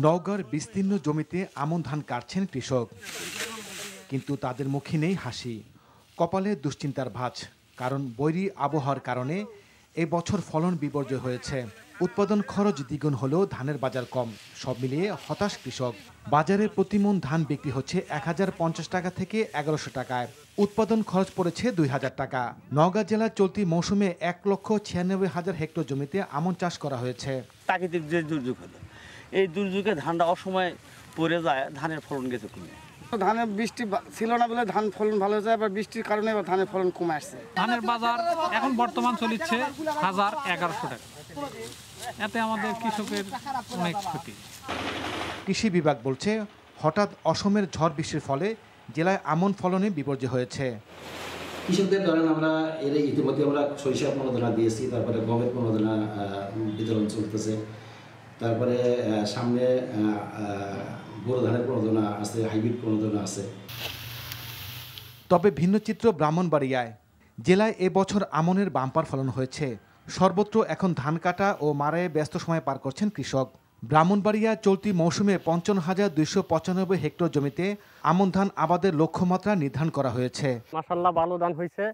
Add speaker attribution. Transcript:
Speaker 1: নওগাঁর বিস্তীর্ণ জমিতে আমন ধান কাটছেন কৃষক, কিন্তু তাদের মুখে নেই হাসি, কপালে দুশ্চিন্তার ভাঁজ। কারণ বৈরী আবহাওয়ার কারণে এবছর ফলন বিপর্যয় হয়েছে। উৎপাদন খরচ দ্বিগুণ হলেও ধানের বাজার কম। সব মিলিয়ে হতাশ কৃষক। বাজারে প্রতিমন ধান বিক্রি হচ্ছে 1050 টাকা থেকে 1100 টাকায়। উৎপাদন খরচ পড়েছে 2000 টাকা। নওগাঁ জেলার চলতি মৌসুমে 1,96,000 হেক্টর জমিতে আমন চাষ করা হয়েছে।
Speaker 2: প্রাকৃতিক যে দুর্যোগ হলো, এই দুর্যোগে ধানটা অসময় পড়ে যায়, ধানের ফলন গেছে কমে।
Speaker 3: ধানের বৃষ্টি ছিল না বলে ধান ফলন ভালো হয়েছে, আবার বৃষ্টির কারণে ধানের ফলন কমে আসছে।
Speaker 4: ধানের বাজার এখন বর্তমান চলছে 1100 টাকা। এতে আমাদের কৃষকের অনেক ক্ষতি।
Speaker 1: কৃষি বিভাগ বলছে, হঠাৎ অসমের ঝড় বৃষ্টির ফলে জেলায় আমন ফলনে বিপর্যয় হয়েছে।
Speaker 5: কৃষকদের ধরেন আমরা ইতিমধ্যে আমরা সরিষা প্রণোদনা দিয়েছি, তারপরে গমের প্রণোদনা বিতরণ চলতেছে, তারপরে সামনে বোরো ধানের প্রণোদনা আছে, হাইব্রিড প্রণোদনা আছে।
Speaker 1: তবে ভিন্ন চিত্র ব্রাহ্মণবাড়িয়ায়। জেলায় এবছর আমনের বাম্পার ফলন হয়েছে। সর্বত্র এখন ধান কাটা ও মাড়াইয়ে ব্যস্ত সময় পার করছেন কৃষক। ব্রাহ্মণবাড়িয়া চলতি মৌসুমে 55,295 হেক্টর জমিতে আমন ধান আবাদের লক্ষ্যমাত্রা নির্ধারণ করা হয়েছে।
Speaker 6: মাশাআল্লাহ ভালো ধান হয়েছে।